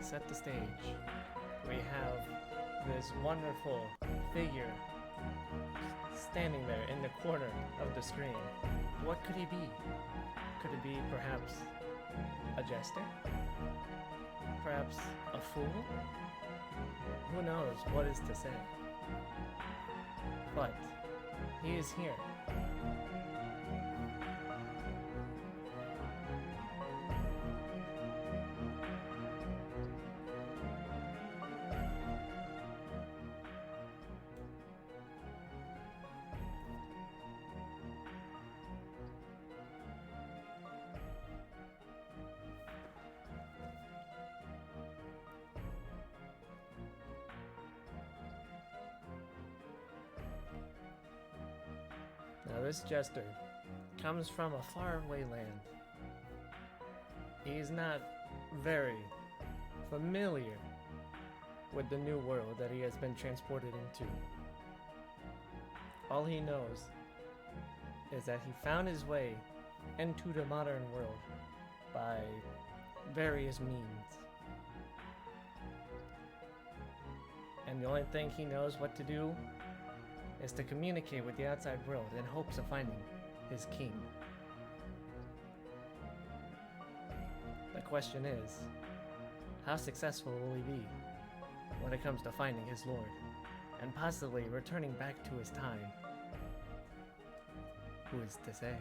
set the stage. We have this wonderful figure standing there in the corner of the screen. What could he be? Could it be perhaps a jester? Perhaps a fool? Who knows what is to say? But he is here. Now this jester comes from a faraway land. He's not very familiar with the new world that he has been transported into. All he knows is that he found his way into the modern world by various means. And the only thing he knows what to do is to communicate with the outside world in hopes of finding his king. The question is, how successful will he be when it comes to finding his lord and possibly returning back to his time? Who is to say?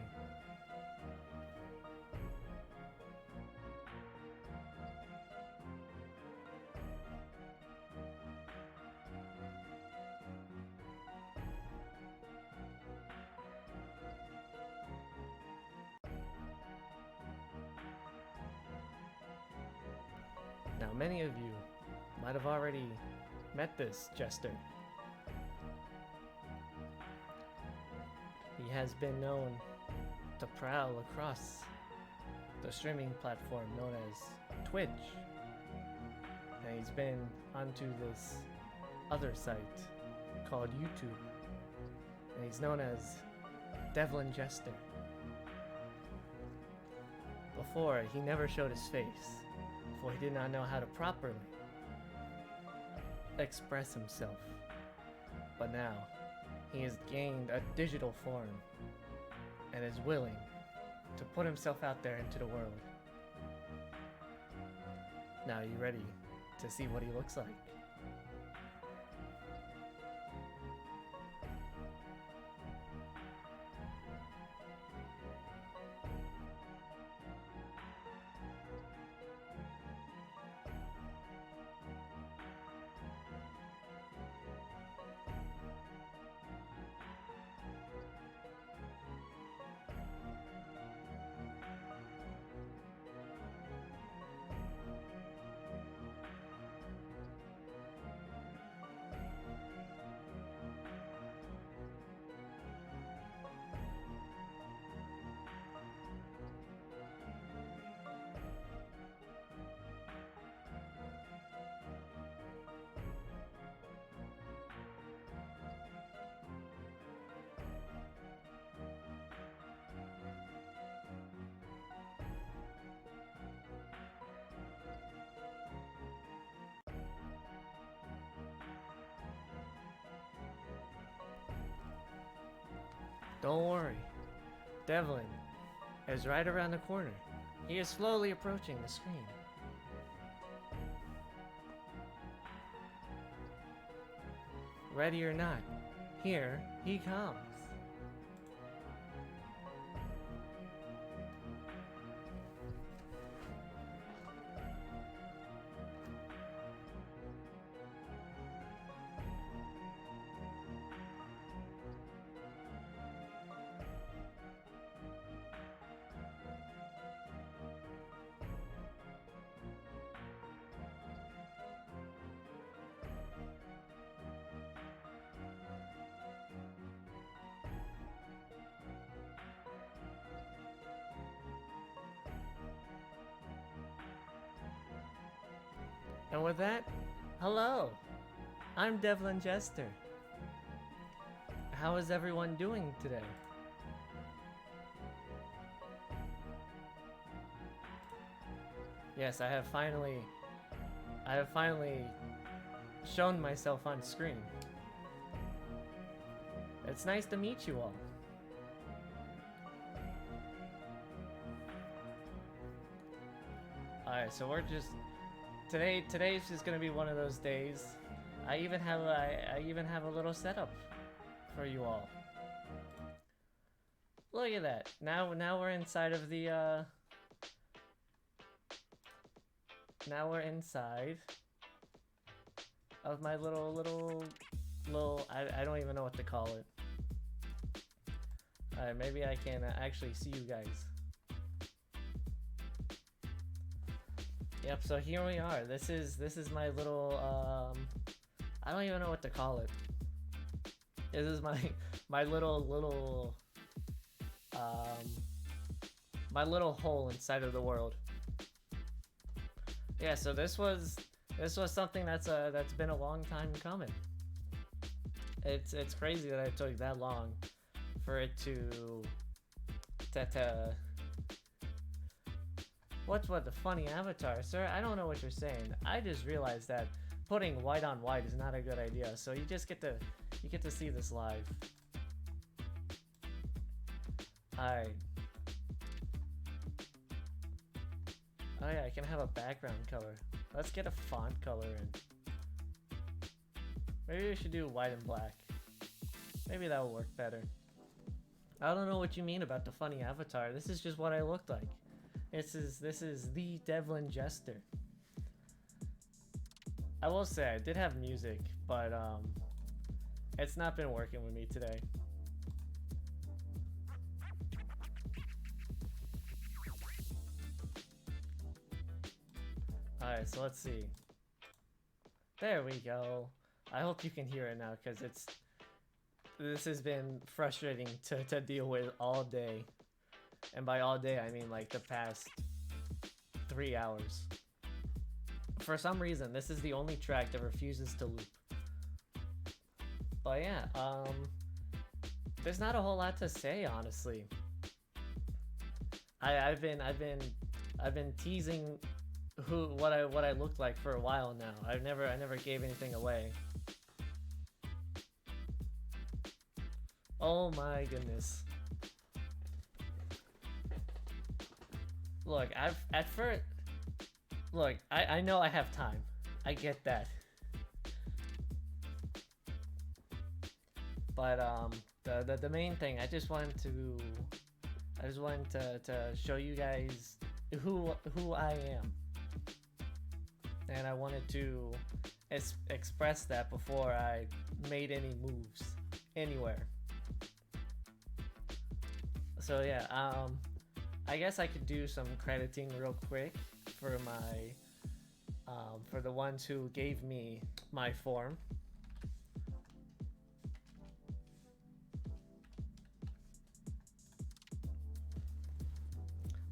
Now, many of you might have already met this jester. He has been known to prowl across the streaming platform known as Twitch. And he's been onto this other site called YouTube. And he's known as Devlin Jester. Before, he never showed his face, for he did not know how to properly express himself. But now, he has gained a digital form and is willing to put himself out there into the world. Now, are you ready to see what he looks like? Don't worry, Devlin is right around the corner. He is slowly approaching the screen. Ready or not, here he comes. And with that, hello, I'm Devlin Jester. How is everyone doing today? Yes, I have finally I have finally shown myself on screen. It's nice to meet you all. Alright, so we're just today's just gonna be one of those days. I even have a little setup for you all. Look at that. Now we're inside of the now we're inside of my little I don't even know what to call it. Alright, maybe I can actually see you guys. Yep, so here we are. This is my little I don't even know what to call it. This is my little my little hole inside of the world. Yeah, so this was something that's been a long time coming. It's crazy that it took that long for it to What the funny avatar, sir? I don't know what you're saying. I just realized that putting white on white is not a good idea. So you get to see this live. Alright. Oh yeah, I can have a background color. Let's get a font color in. Maybe we should do white and black. Maybe that will work better. I don't know what you mean about the funny avatar. This is just what I looked like. This is the Devlin Jester. I will say I did have music, but it's not been working with me today. Alright, so let's see. There we go. I hope you can hear it now, because this has been frustrating to deal with all day. And by all day, I mean like the past 3 hours. For some reason, this is the only track that refuses to loop. But yeah, there's not a whole lot to say, honestly. I've been teasing what I looked like for a while now. I never gave anything away. Oh my goodness. Look, I know I have time. I get that. But the main thing, I just wanted to show you guys who I am. And I wanted to express that before I made any moves anywhere. So yeah, I guess I could do some crediting real quick for for the ones who gave me my form.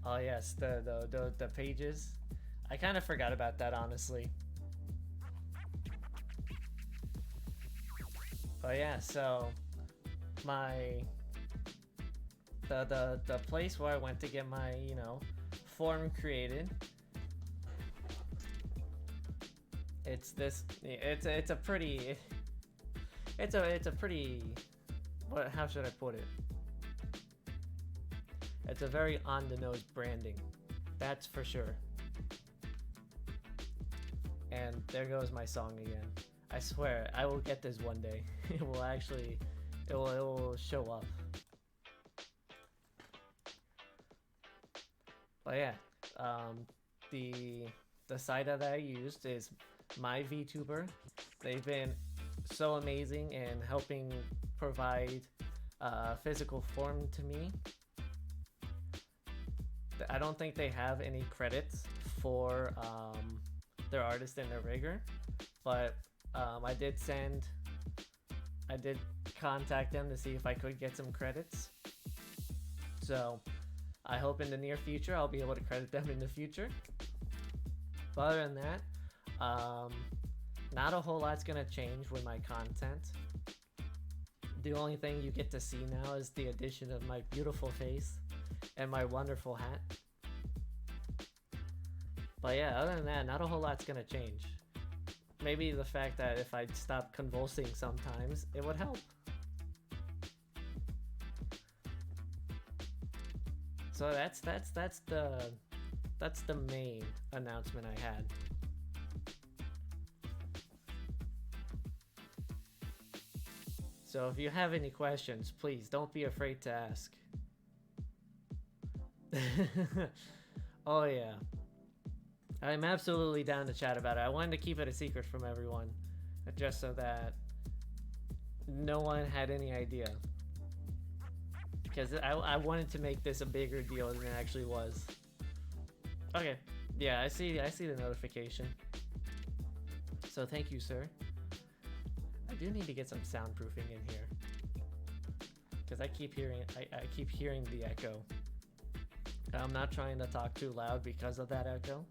Oh yes, the pages. I kind of forgot about that, honestly. But yeah, so the place where I went to get my, form created. It's a pretty how should I put it? It's a very on the nose branding. That's for sure. And there goes my song again. I swear, I will get this one day. It will show up. But yeah, the site that I used is my VTuber. They've been so amazing in helping provide physical form to me. I don't think they have any credits for their artist and their rigger, but I did contact them to see if I could get some credits. So I hope in the near future I'll be able to credit them in the future. But other than that, not a whole lot's gonna change with my content. The only thing you get to see now is the addition of my beautiful face and my wonderful hat. But yeah, other than that, not a whole lot's gonna change. Maybe the fact that if I stop convulsing sometimes, it would help. So that's the main announcement I had. So if you have any questions, please don't be afraid to ask. Oh yeah. I'm absolutely down to chat about it. I wanted to keep it a secret from everyone, just so that no one had any idea. Because I wanted to make this a bigger deal than it actually was. Okay, yeah, I see the notification. So thank you, sir. I do need to get some soundproofing in here, because I keep hearing the echo. I'm not trying to talk too loud because of that echo.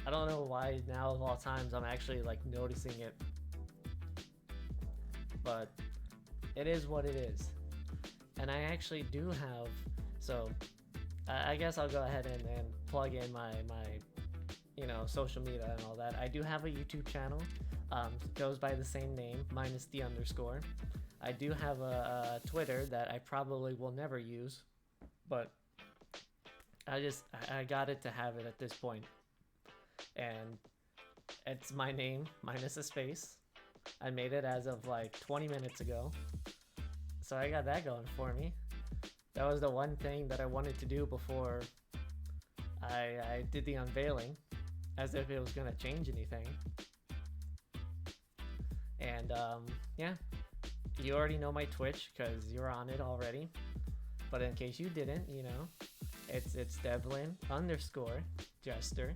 I don't know why now of all times I'm actually like noticing it, but it is what it is. And I actually do have, so I guess I'll go ahead and plug in my social media and all that. I do have a YouTube channel, goes by the same name minus the underscore. I do have a Twitter that I probably will never use, but I got it to have it at this point. And it's my name minus a space. I made it as of like 20 minutes ago. So I got that going for me. That was the one thing that I wanted to do before I did the unveiling, as if it was gonna change anything. And yeah, you already know my Twitch because you're on it already. But in case you didn't, it's Devlin _ Jester.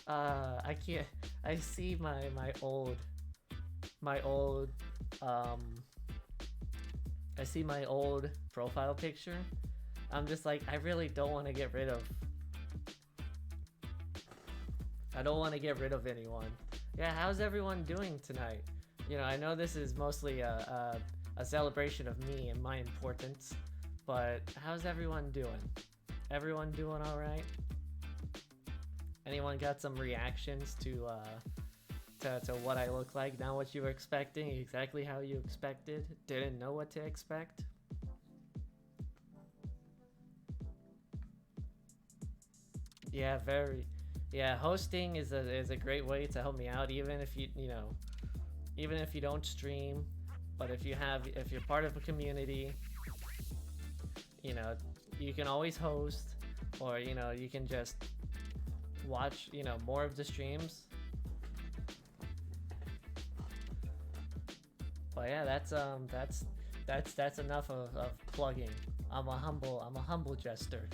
I can't. I see my old I see my old profile picture. I'm just like, I really don't want to get rid of. I don't want to get rid of anyone. Yeah, how's everyone doing tonight? I know this is mostly a celebration of me and my importance, but how's everyone doing? Everyone doing all right? Anyone got some reactions to what I look like? Not what you were expecting, exactly how you expected? Didn't know what to expect? Yeah, hosting is a great way to help me out, even if even if you don't stream, but if you're part of a community, you can always host, or you can just watch more of the streams. But yeah, that's enough of plugging. I'm a humble jester.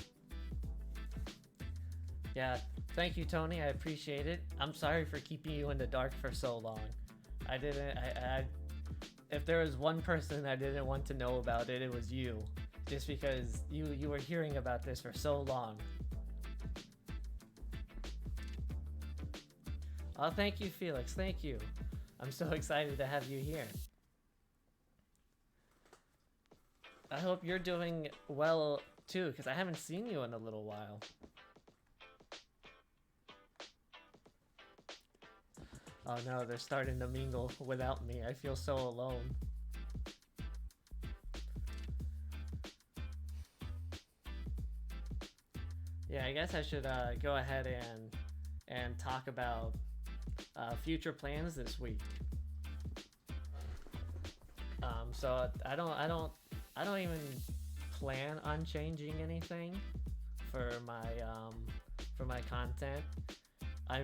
Yeah, thank you, Tony. I appreciate it. I'm sorry for keeping you in the dark for so long. If there was one person I didn't want to know about it, it was you. Just because you were hearing about this for so long. Oh, thank you, Felix. Thank you. I'm so excited to have you here. I hope you're doing well too, because I haven't seen you in a little while. Oh no, they're starting to mingle without me. I feel so alone. Yeah, I guess I should go ahead and talk about future plans this week. So I don't even plan on changing anything for my content. I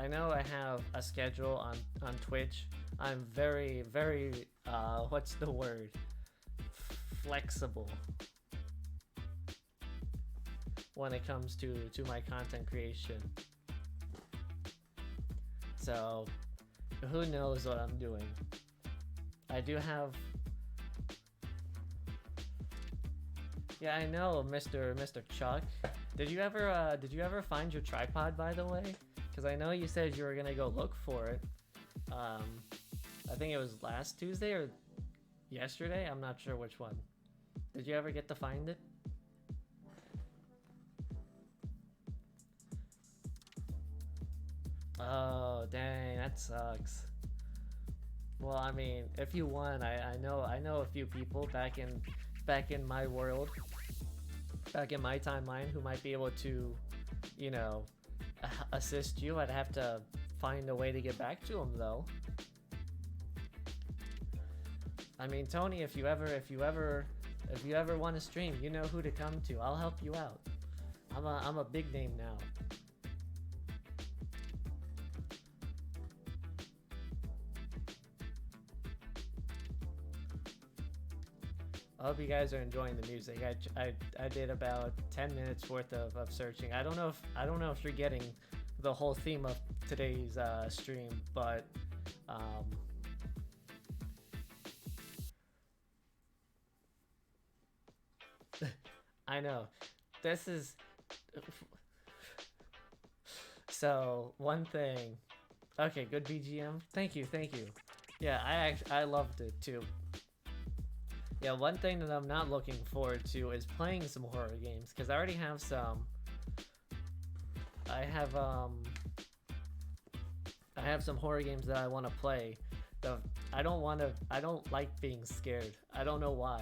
know I have a schedule on Twitch. I'm very what's the word? Flexible when it comes to my content creation. So who knows what I'm doing? I do have. Yeah, I know, Mr. Chuck. Did you ever find your tripod, by the way? Because I know you said you were gonna go look for it. I think it was last Tuesday or yesterday. I'm not sure which one. Did you ever get to find it? Oh, dang, that sucks. Well, I mean, if you won, I know a few people back in my world, back in my timeline who might be able to, you know, assist you. I'd have to find a way to get back to them though. I mean, Tony, if you ever want to stream, you know who to come to. I'll help you out. I'm a big name now. I hope you guys are enjoying the music. I did about 10 minutes worth of searching. I don't know if you're getting the whole theme of today's stream, but um, I know this is so one thing. Okay, good BGM. Thank you, thank you. Yeah, I loved it too. Yeah, one thing that I'm not looking forward to is playing some horror games because I already have some. I have I have some horror games that I want to play. The I don't want to. I don't like being scared. I don't know why.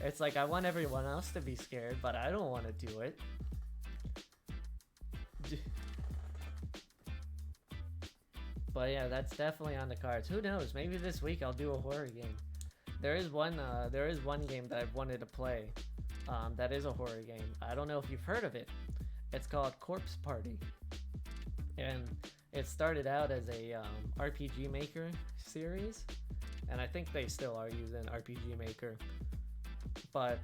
It's like I want everyone else to be scared, but I don't want to do it. But yeah, that's definitely on the cards. Who knows? Maybe this week I'll do a horror game. There is one game that I've wanted to play. That is a horror game. I don't know if you've heard of it. It's called Corpse Party, and it started out as a RPG Maker series, and I think they still are using RPG Maker. But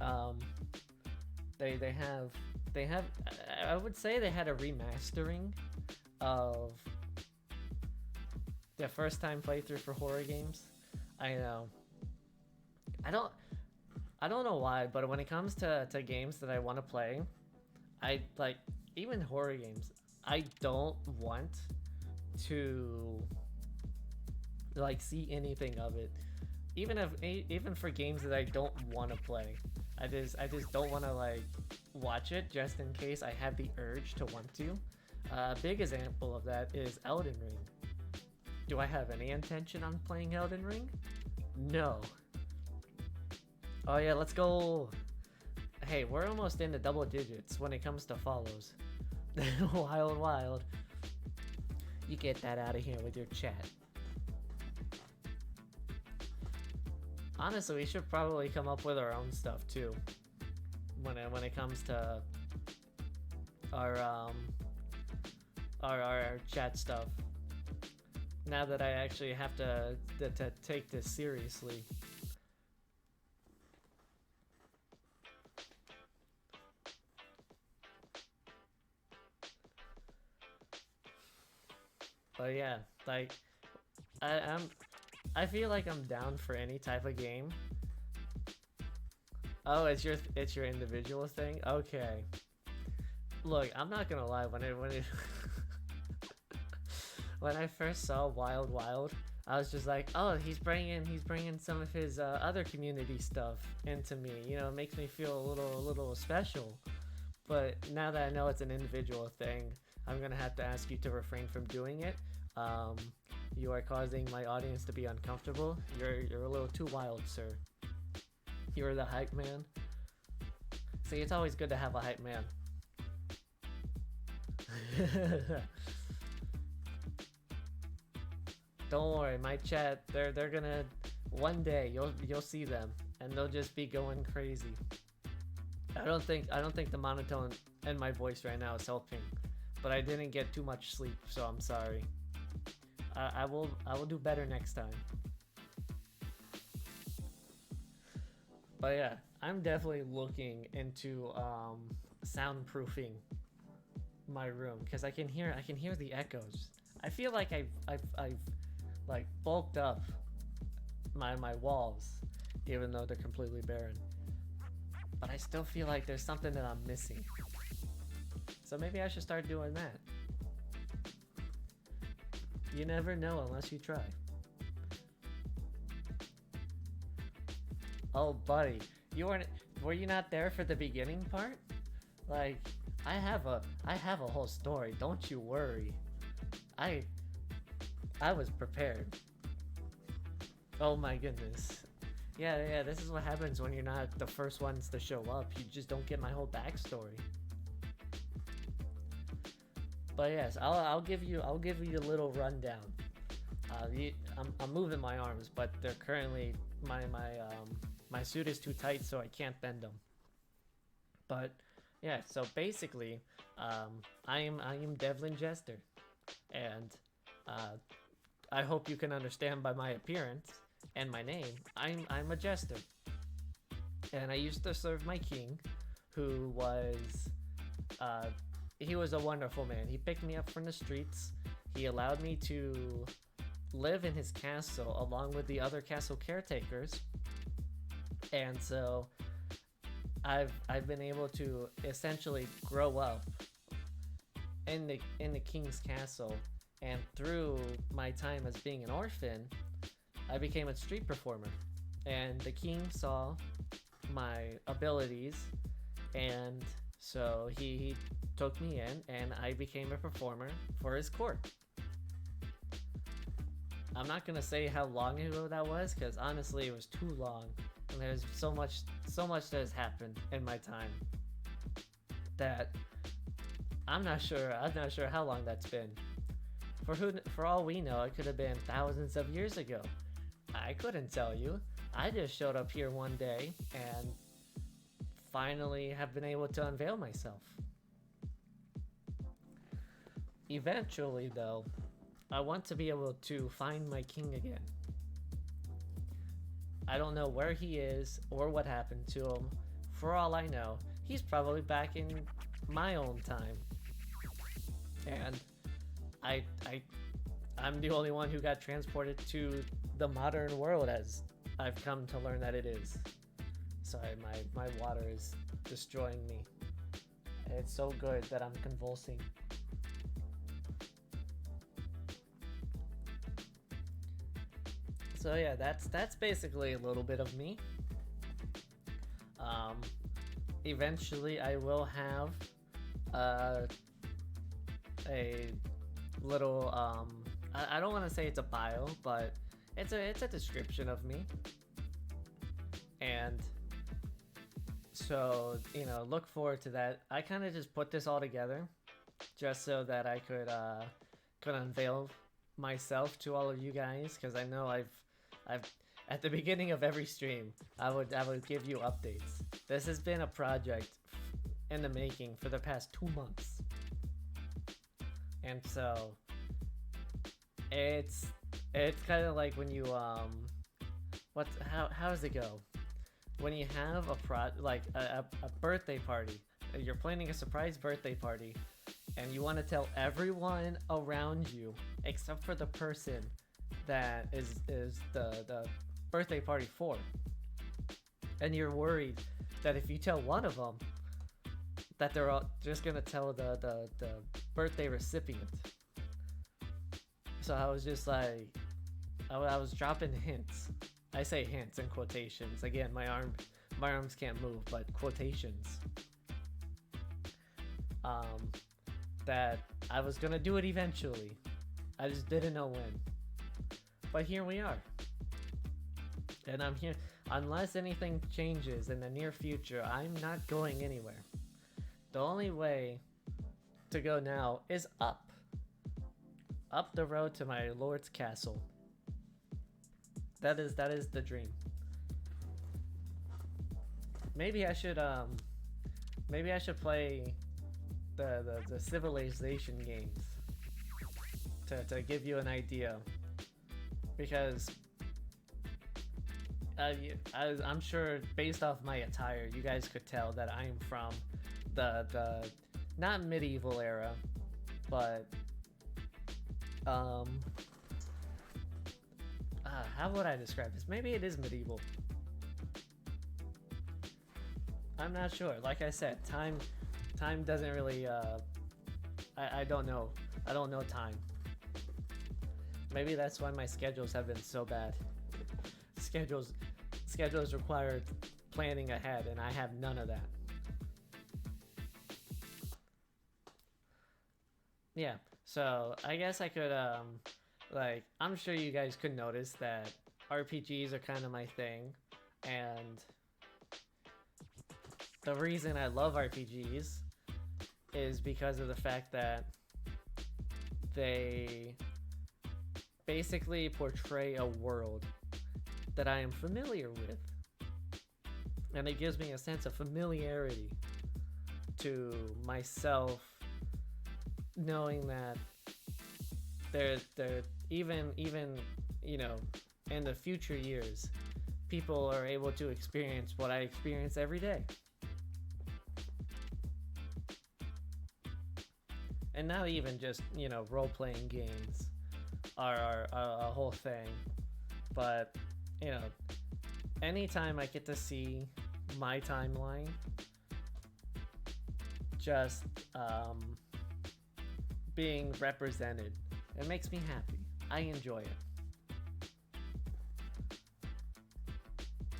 um, they have I would say they had a remastering of the first time playthrough for horror games. I know. I don't I don't know why, but when it comes to games that I want to play, I like even horror games. I don't want to like see anything of it. Even for games that I don't want to play. I just don't want to like watch it just in case I have the urge to want to. A big example of that is Elden Ring. Do I have any intention on playing Elden Ring? No. Oh yeah, let's go. Hey, we're almost into double digits when it comes to follows. Wild, wild. You get that out of here with your chat. Honestly, we should probably come up with our own stuff too. When it comes to our our chat stuff. Now that I actually have to take this seriously. But yeah, like I, I'm I feel like I'm down for any type of game. Oh, it's your individual thing? Okay. Look, I'm not gonna lie, when it when I first saw Wild Wild, I was just like, oh, he's bringing some of his other community stuff into me. You know, it makes me feel a little special. But now that I know it's an individual thing, I'm gonna have to ask you to refrain from doing it. Um, you are causing my audience to be uncomfortable. You're a little too wild, sir. You're the hype man. See, it's always good to have a hype man. Don't worry, my chat, they're gonna one day you'll see them and they'll just be going crazy. I don't think the monotone in my voice right now is helping, but I didn't get too much sleep, so I'm sorry. I will do better next time. But yeah, I'm definitely looking into soundproofing my room because I can hear the echoes. I feel like I've like bulked up my walls, even though they're completely barren. But I still feel like there's something that I'm missing. So maybe I should start doing that. You never know unless you try. Oh, buddy, were you not there for the beginning part? Like, I have a whole story. Don't you worry. I I was prepared. Oh my goodness. Yeah, this is what happens when you're not the first ones to show up. You just don't get my whole backstory. But yes, I'll give you a little rundown. I'm moving my arms, but they're currently my suit is too tight, so I can't bend them. But yeah, so basically, I am Devlin Jester, and uh, I hope you can understand by my appearance and my name. I'm a jester, and I used to serve my king, who was uh, he was a wonderful man. He picked me up from the streets. He allowed me to live in his castle along with the other castle caretakers, and so I've been able to essentially grow up in the king's castle, and through my time as being an orphan, I became a street performer, and the king saw my abilities, and so he took me in, and I became a performer for his court. I'm not gonna say how long ago that was, because honestly, it was too long, and there's so much that has happened in my time that I'm not sure. I'm not sure how long that's been. For all we know, it could have been thousands of years ago. I couldn't tell you. I just showed up here one day and finally have been able to unveil myself. Eventually, though, I want to be able to find my king again. I don't know where he is or what happened to him. For all I know, he's probably back in my own time. And I'm the only one who got transported to the modern world, as I've come to learn that it is. Sorry, my water is destroying me. It's so good that I'm convulsing. So yeah, that's basically a little bit of me. Um, Eventually, I will have a little I don't want to say it's a bio, but it's a description of me. And so, look forward to that. I kind of just put this all together just so that I could unveil myself to all of you guys, because I know I've at the beginning of every stream, I would give you updates. This has been a project in the making for the past 2 months. And so it's kind of like when you how does it go? When you have a birthday party, you're planning a surprise birthday party, and you want to tell everyone around you except for the person that is the birthday party for, and you're worried that if you tell one of them, that they're all just gonna tell the birthday recipient. So I was just like, I was dropping hints. I say hints in quotations. Again, my arms can't move, but quotations. That I was gonna do it eventually. I just didn't know when. But here we are. And I'm here. Unless anything changes in the near future, I'm not going anywhere. The only way to go now is up. Up the road to my lord's castle. That is the dream. Maybe I should play the Civilization games to give you an idea, because I'm sure based off my attire, you guys could tell that I'm from the not medieval era, but how would I describe this? Maybe it is medieval. I'm not sure. Like I said, time doesn't really I don't know. I don't know time. Maybe that's why my schedules have been so bad. Schedules require planning ahead, and I have none of that. yeah. So I guess I could like I'm sure you guys could notice that RPGs are kind of my thing, and the reason I love RPGs is because of the fact that they basically portray a world that I am familiar with, and it gives me a sense of familiarity to myself, knowing that they're even you know in the future years, people are able to experience what I experience every day, and not even just role playing games are a whole thing, but you know anytime I get to see my timeline just being represented, it makes me happy. I enjoy it.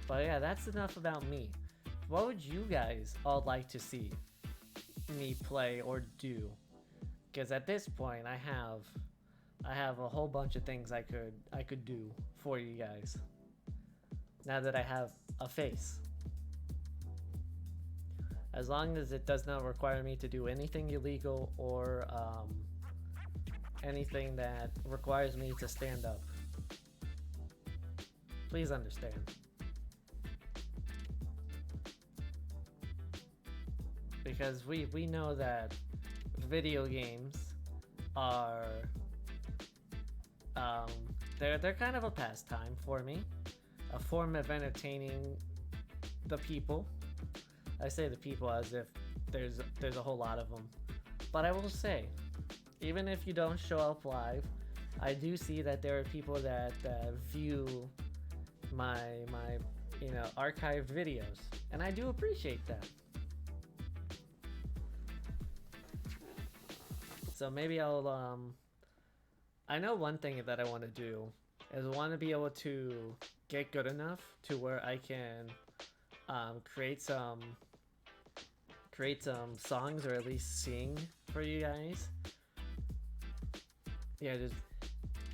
But yeah, that's enough about me. What would you guys all like to see me play or do? Because at this point, I have a whole bunch of things I could do for you guys. Now that I have a face, as long as it does not require me to do anything illegal or anything that requires me to stand up. Please understand. Because we know that video games are um, they're kind of a pastime for me, a form of entertaining the people. I say the people as if there's a whole lot of them, but I will say, even if you don't show up live, I do see that there are people that view my archived videos, and I do appreciate that. So maybe I know one thing that I want to do is I want to be able to get good enough to where I can create some songs, or at least sing for you guys. Yeah, just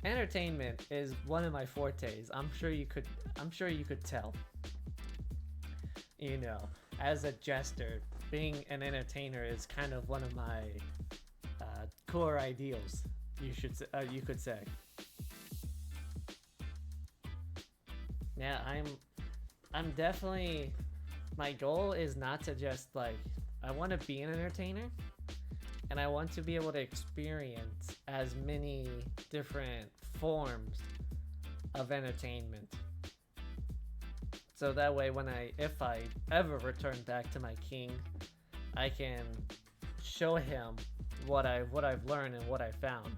entertainment is one of my fortes. I'm sure you could tell. You know, as a jester, being an entertainer is kind of one of my core ideals. You could say. Yeah, I'm definitely. My goal is not to just like. I want to be an entertainer, and I want to be able to experience as many different forms of entertainment. So that way, if I ever return back to my king, I can show him what I've learned and what I found.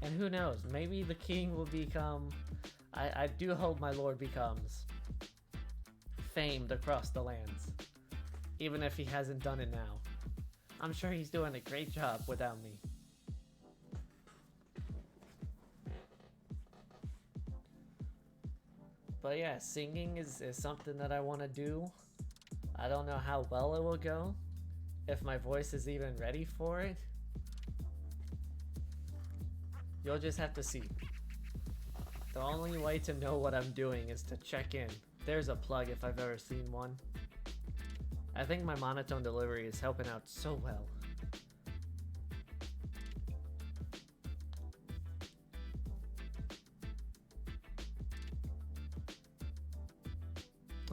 And who knows, maybe the king will become. I do hope my lord becomes famed across the lands, even if he hasn't done it now. I'm sure he's doing a great job without me. But yeah, singing is something that I want to do. I don't know how well it will go, if my voice is even ready for it. You'll just have to see. The only way to know what I'm doing is to check in. There's a plug if I've ever seen one. I think my monotone delivery is helping out so well.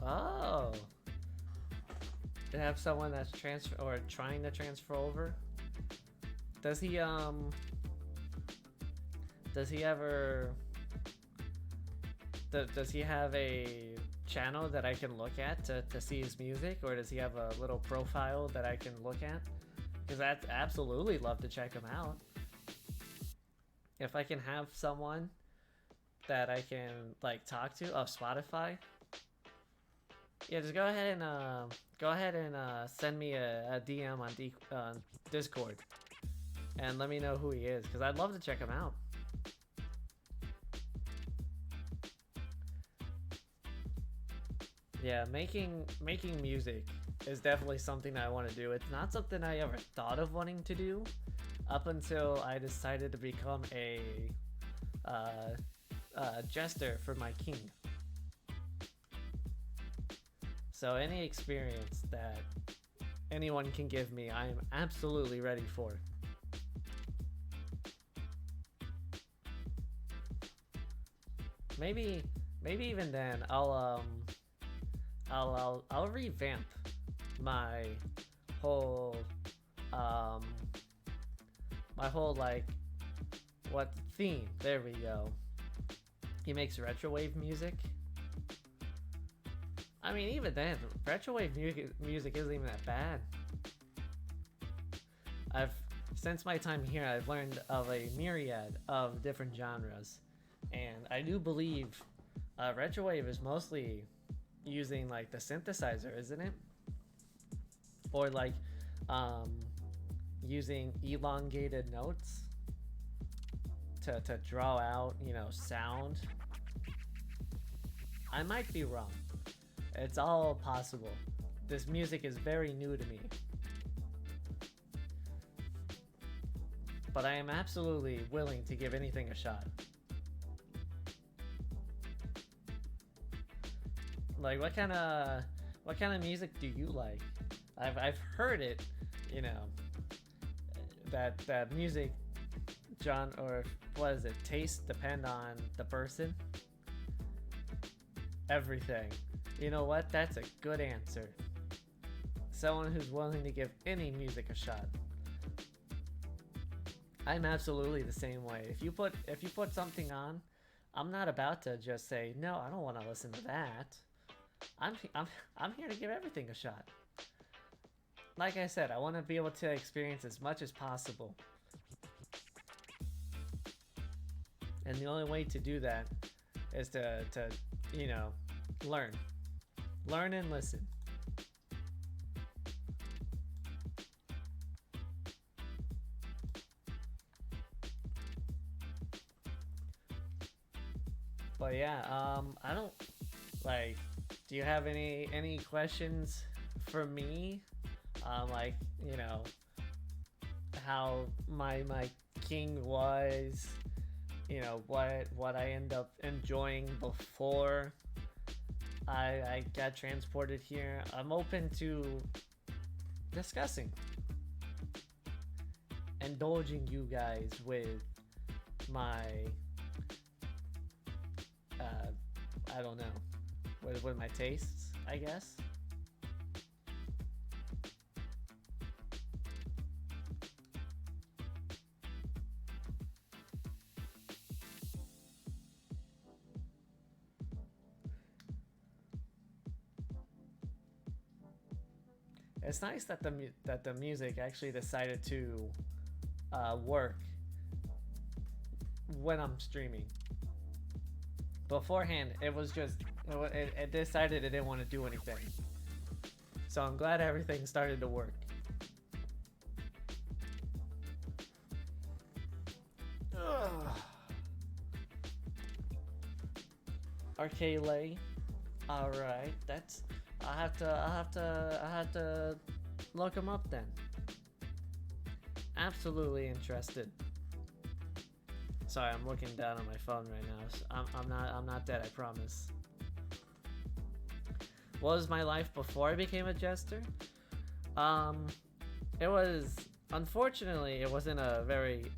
Oh. They have someone that's transfer or trying to transfer over. Does he does he ever does he have a channel that I can look at to see his music, or does he have a little profile that I can look at? Because I'd absolutely love to check him out. If I can have someone that I can like talk to, oh, Spotify. Yeah, just go ahead and send me a DM on Discord and let me know who he is, because I'd love to check him out. Yeah, making music is definitely something that I want to do. It's not something I ever thought of wanting to do. up until I decided to become a jester for my king. So any experience that anyone can give me, I am absolutely ready for. Maybe even then I'll revamp my whole um like what theme. There we go. He makes retrowave music. I mean, even then, retrowave music isn't even that bad. Since my time here, I've learned of a myriad of different genres, and I do believe retrowave is mostly using like the synthesizer, isn't it? Or like using elongated notes to draw out, sound. I might be wrong. It's all possible. This music is very new to me. But I am absolutely willing to give anything a shot. Like, what kind of music do you like? I've heard it, that music genre, or what is it, taste depend on the person. Everything. You know what? That's a good answer. Someone who's willing to give any music a shot. I'm absolutely the same way. If you put something on, I'm not about to just say, no, I don't want to listen to that. I'm here to give everything a shot. Like I said, I want to be able to experience as much as possible. And the only way to do that is to learn. Learn and listen. But yeah, I don't do you have any questions for me? Like, how my king was, what I end up enjoying before I got transported here. I'm open to discussing, indulging you guys with my I don't know, with my tastes, I guess. It's nice that the music actually decided to work when I'm streaming. Beforehand, it was just it decided it didn't want to do anything. So I'm glad everything started to work. Arcade, all right. That's I have to look him up then. Absolutely interested. Sorry, I'm looking down on my phone right now. So I'm not dead, I promise. What was my life before I became a jester? It was, unfortunately, it wasn't a very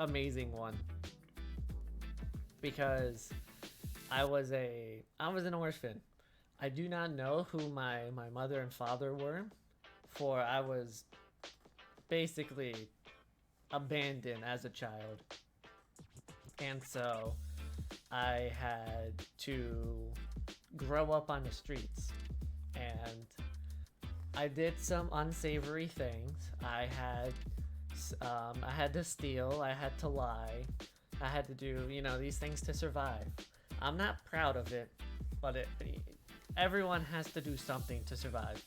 amazing one, because I was an orphan. I do not know who my mother and father were, for I was basically abandoned as a child. And so I had to grow up on the streets, and I did some unsavory things. I had to steal, I had to lie, I had to do, these things to survive. I'm not proud of it, but everyone has to do something to survive.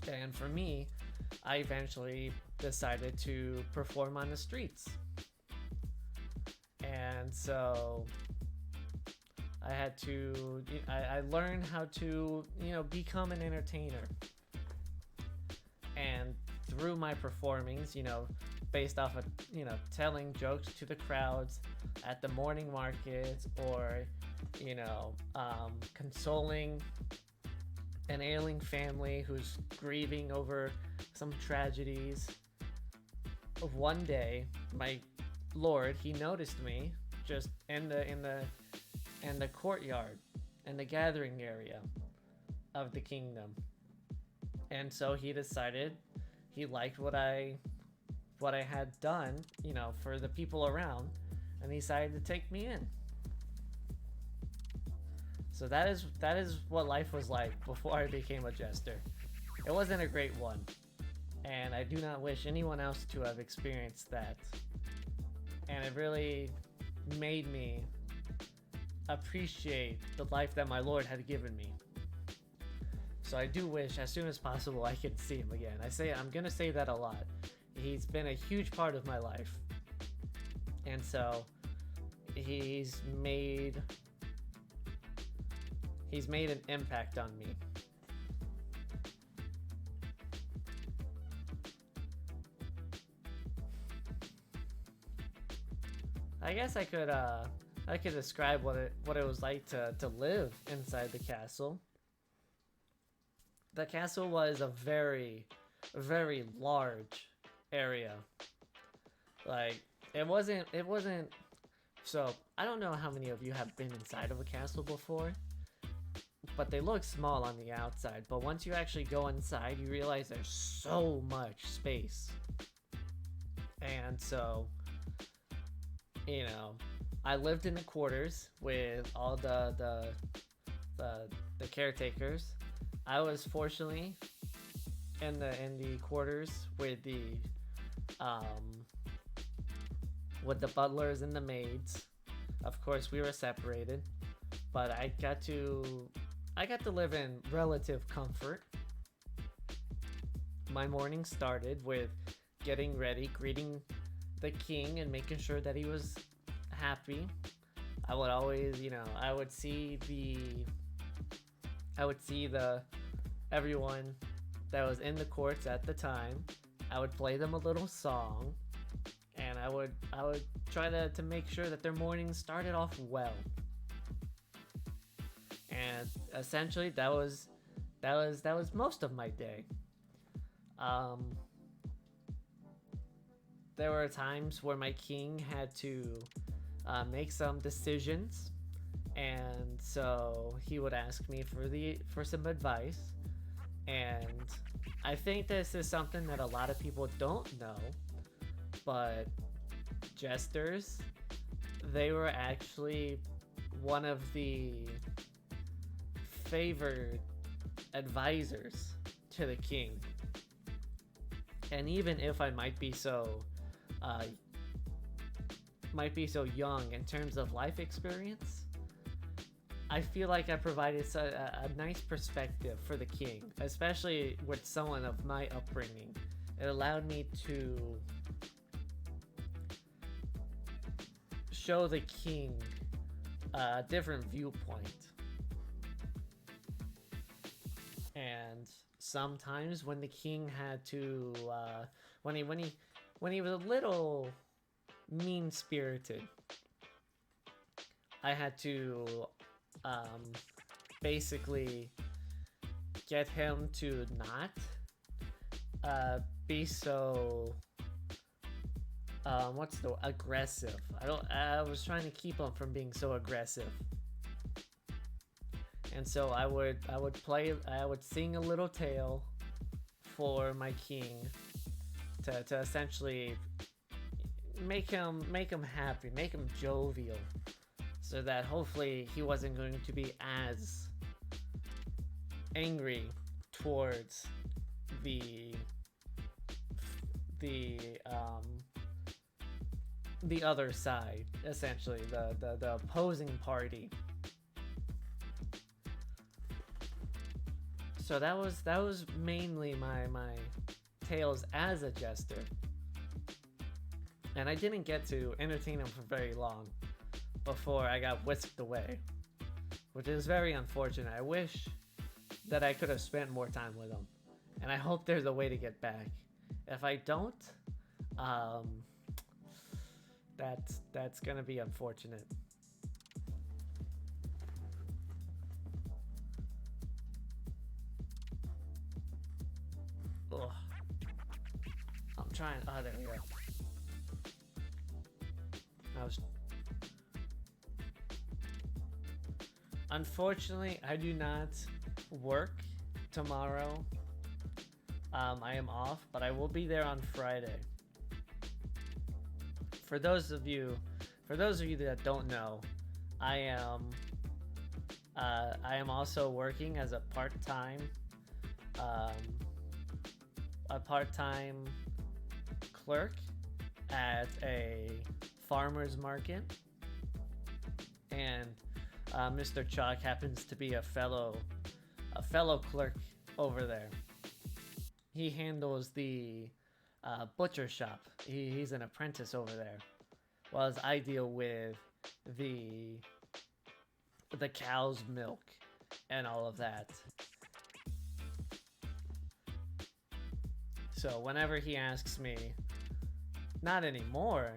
And for me, I eventually decided to perform on the streets. And so I learned how to, become an entertainer. And through my performings, based off of, telling jokes to the crowds at the morning markets, or consoling an ailing family who's grieving over some tragedies. One day, my lord, he noticed me just in the courtyard, in the gathering area of the kingdom, and so he decided he liked what I had done, for the people around, and he decided to take me in. So that is what life was like before I became a jester. It wasn't a great one, and I do not wish anyone else to have experienced that. And it really made me appreciate the life that my Lord had given me. So I do wish as soon as possible I could see him again. I'm gonna say that a lot. He's been a huge part of my life, and so he's made an impact on me. I guess I could describe what it was like to live inside the castle. The castle was a very, very large area. Like, it wasn't so I don't know how many of you have been inside of a castle before, but they look small on the outside, but once you actually go inside, you realize there's so much space. And so, I lived in the quarters with all the caretakers. I was fortunately in the quarters with the butlers and the maids. Of course, we were separated, but I got to live in relative comfort. My morning started with getting ready, greeting the king, and making sure that he was happy. I would always, I would see the everyone that was in the courts at the time. I would play them a little song, and I would try to make sure that their morning started off well. And essentially, that was most of my day. There were times where my king had to make some decisions, and so he would ask me for some advice. And I think this is something that a lot of people don't know, but jesters, they were actually one of the favored advisors to the king. And even if I might be so young in terms of life experience, I feel like I provided a nice perspective for the king, especially with someone of my upbringing. It allowed me to show the king a different viewpoint. And sometimes when the king had to, when he was a little mean-spirited, I had to basically get him to not be so aggressive. I was trying to keep him from being so aggressive. And so I would sing a little tale for my king to essentially make him happy, make him jovial, so that hopefully he wasn't going to be as angry towards the other side, essentially the opposing party. So that was mainly my tales as a jester. And I didn't get to entertain him for very long before I got whisked away, which is very unfortunate. I wish that I could have spent more time with him, and I hope there's a way to get back. If I don't, Um, that's gonna be unfortunate. Ugh. I'm trying. Oh, there we go. I was. Unfortunately, I do not work tomorrow. I am off, but I will be there on Friday. For those of you that don't know, I am also working as a part-time clerk at a farmer's market, and Mr. Chalk happens to be a fellow clerk over there. He handles the butcher shop. He's an apprentice over there. While as I deal with the cow's milk and all of that. So whenever he asks me, not anymore.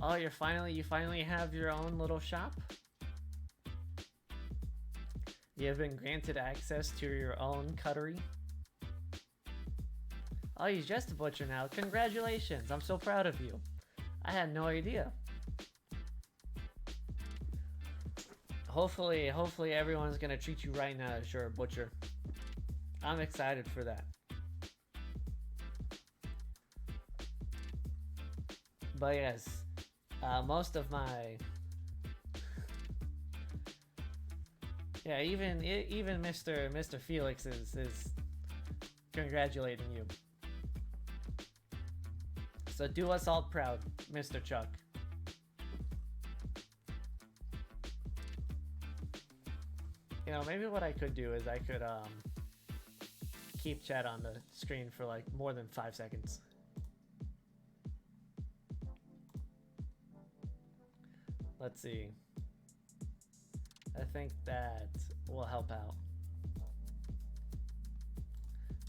Oh, you finally have your own little shop? You have been granted access to your own cuttery? Oh, he's just a butcher now. Congratulations. I'm so proud of you. I had no idea. Hopefully everyone's gonna treat you right now as you're a butcher. I'm excited for that. But yes, most of my... Yeah, even Mr. Felix is congratulating you. So do us all proud, Mr. Chuck. You know, maybe what I could do is I could keep chat on the screen for like more than 5 seconds. Let's see. I think that will help out.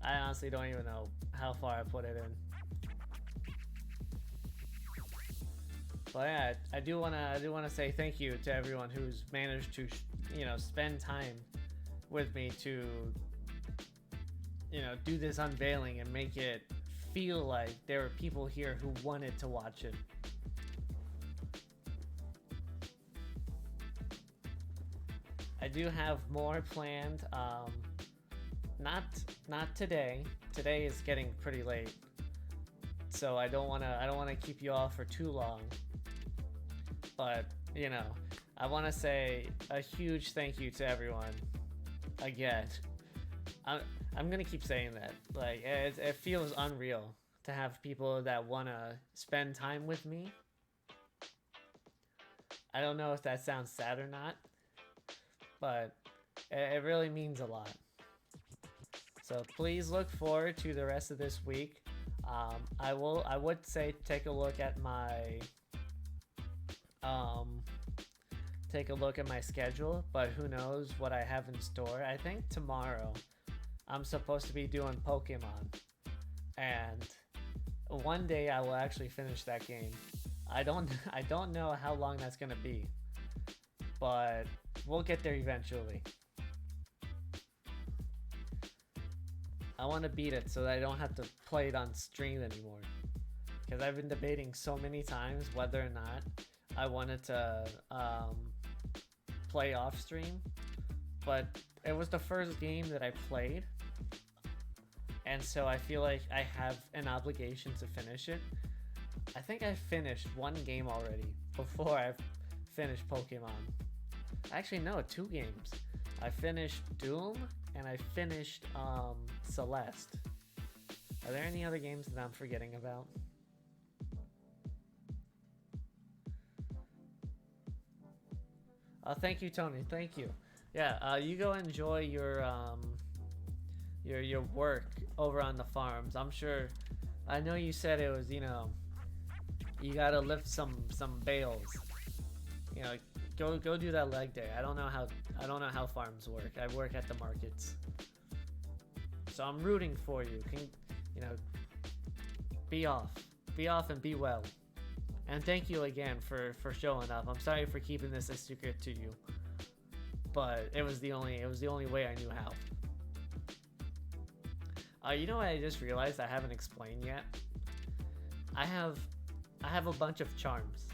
I honestly don't even know how far I put it in. But yeah, I do wanna say thank you to everyone who's managed to, spend time with me to, do this unveiling and make it feel like there were people here who wanted to watch it. I do have more planned. Not today. Today is getting pretty late, so I don't wanna keep you all for too long. But I want to say a huge thank you to everyone. Again, I'm gonna keep saying that. Like it feels unreal to have people that wanna spend time with me. I don't know if that sounds sad or not, but it really means a lot. So please look forward to the rest of this week. I would say take a look at my schedule, but who knows what I have in store. I think tomorrow I'm supposed to be doing Pokemon, and one day I will actually finish that game. I don't know how long that's gonna be, but we'll get there eventually. I want to beat it so that I don't have to play it on stream anymore, because I've been debating so many times whether or not I wanted to play off stream, but it was the first game that I played, and so I feel like I have an obligation to finish it. I think I finished one game already before I finished Pokemon. Actually, no, 2 games. I finished Doom and I finished Celeste. Are there any other games that I'm forgetting about? Thank you, Tony. Thank you. Yeah, you go enjoy your work over on the farms. I'm sure. I know you said it was, you gotta lift some bales. Go do that leg day. I don't know how farms work. I work at the markets, so I'm rooting for you. be off. Be off and be well. And thank you again for showing up. I'm sorry for keeping this a secret to you, but it was the only way I knew how. You know what I just realized I haven't explained yet? I have a bunch of charms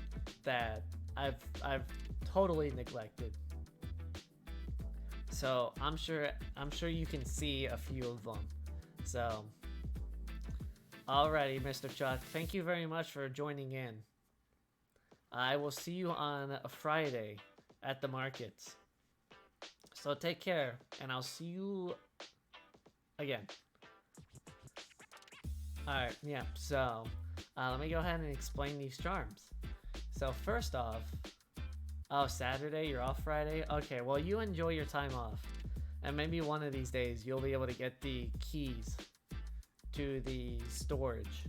that I've totally neglected. So I'm sure you can see a few of them. So alrighty, Mr. Chuck, thank you very much for joining in. I will see you on a Friday at the markets. So take care, and I'll see you again. Alright, yeah, so let me go ahead and explain these charms. So first off, oh, Saturday, you're off Friday? Okay, well, you enjoy your time off. And maybe one of these days you'll be able to get the keys to the storage.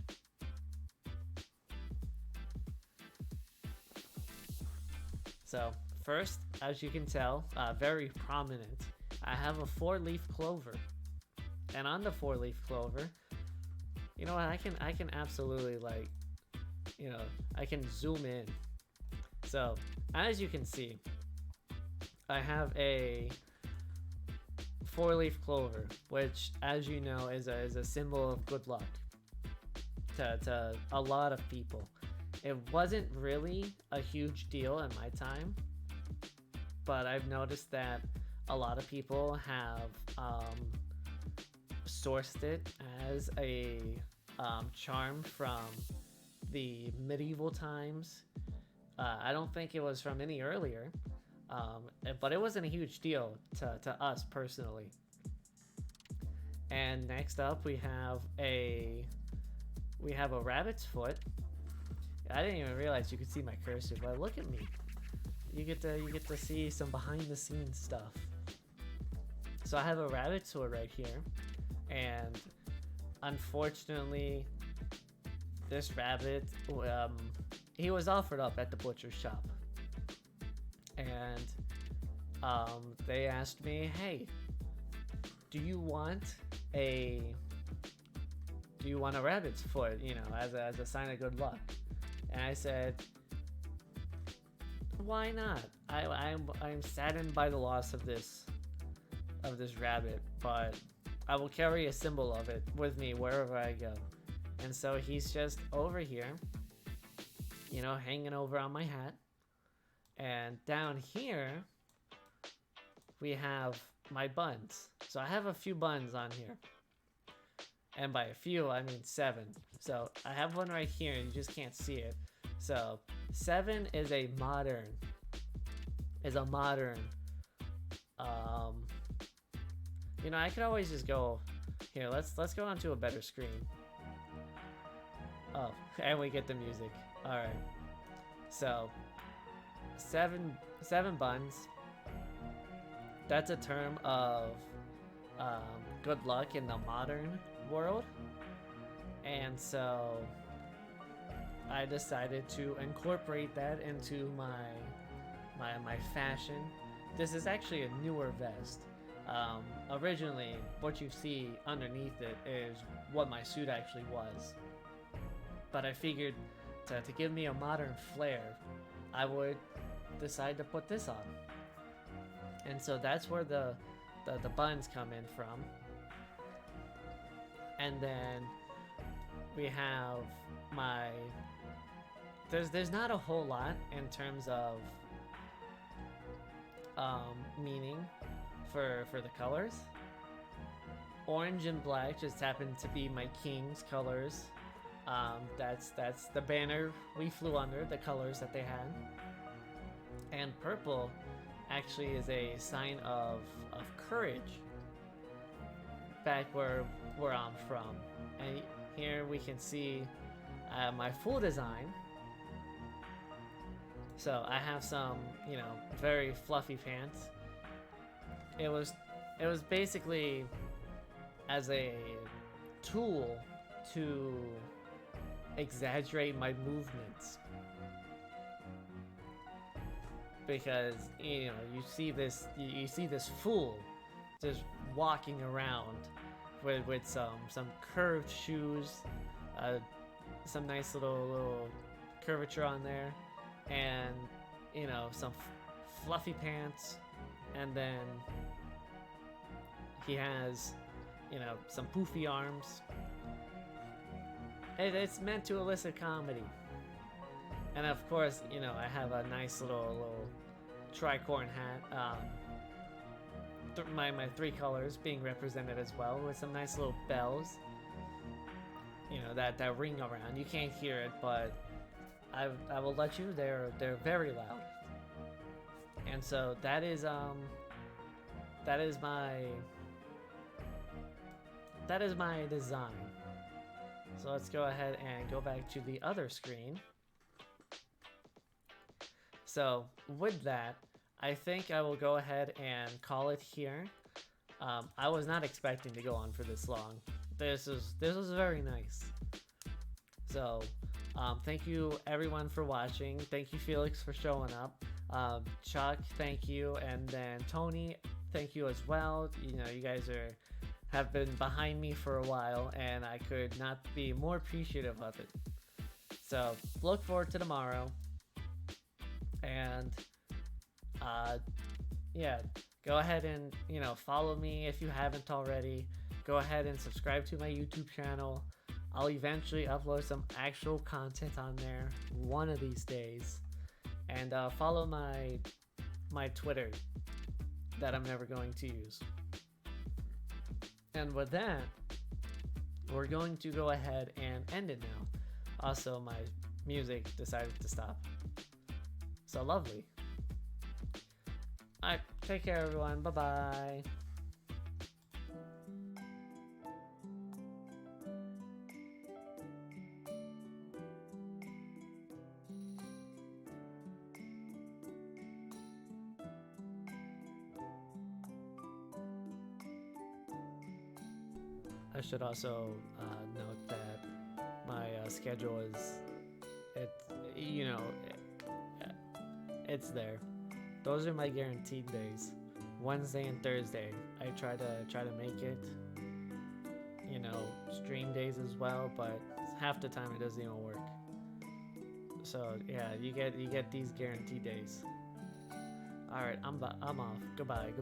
So first, as you can tell, very prominent, I have a 4-leaf clover. And on the 4-leaf clover, you know what, I can absolutely, like, you know, I can zoom in. So as you can see, I have a 4-leaf clover, which, as you know, is a symbol of good luck to a lot of people. It wasn't really a huge deal in my time, but I've noticed that a lot of people have sourced it as a charm from the medieval times. I don't think it was from any earlier, but it wasn't a huge deal to us personally. And next up, we have a rabbit's foot. I didn't even realize you could see my cursor, but look at me. You get to see some behind the scenes stuff. So I have a rabbit's foot right here, and unfortunately, this rabbit, he was offered up at the butcher's shop, and they asked me, hey, do you want a rabbit's foot, you know, as a sign of good luck? And I said, why not? I'm saddened by the loss of this rabbit, but I will carry a symbol of it with me wherever I go. And so he's just over here, you know, hanging over on my hat. And down here, we have my buns. So I have a few buns on here. And by a few, I mean 7. So I have one right here, and you just can't see it. So 7 is a modern. You know, I could always just go here. Let's go onto a better screen. Oh, and we get the music. All right. So 7 buns. That's a term of good luck in the modern world, and so I decided to incorporate that into my fashion. This is actually a newer vest. Originally, what you see underneath it is what my suit actually was, but I figured to give me a modern flair, I would decide to put this on. And so that's where the buns come in from. And then we have my... There's not a whole lot in terms of meaning for the colors. Orange and black just happen to be my king's colors. That's the banner we flew under, the colors that they had. And purple actually is a sign of courage back where I'm from. And here we can see my full design. So I have some, you know, very fluffy pants. It was basically as a tool to exaggerate my movements, because you know you see this fool just walking around with some curved shoes, some nice little curvature on there, and you know, some fluffy pants, and then he has, you know, some poofy arms. It's meant to elicit comedy. And of course, you know, I have a nice little tricorn hat. My three colors being represented as well, with some nice little bells. You know, that ring around. You can't hear it, but I will let you. They're very loud. And so that is my design. So let's go ahead and go back to the other screen. So with that, I think I will go ahead and call it here. I was not expecting to go on for this long. This was very nice. So thank you everyone for watching. Thank you, Felix, for showing up. Chuck, thank you, and then Tony, thank you as well. You know, you guys have been behind me for a while, and I could not be more appreciative of it. So look forward to tomorrow, and yeah, go ahead and, you know, follow me if you haven't already. Go ahead and subscribe to my YouTube channel. I'll eventually upload some actual content on there one of these days. And follow my Twitter that I'm never going to use. And with that, we're going to go ahead and end it now. Also, my music decided to stop. So lovely. Alright, take care everyone. Bye-bye. I should also note that my schedule is, it's there. Those are my guaranteed days. Wednesday and Thursday. I try to make it, you know, stream days as well, but half the time it doesn't even work. So yeah, you get these guaranteed days. All right, I'm off. Goodbye.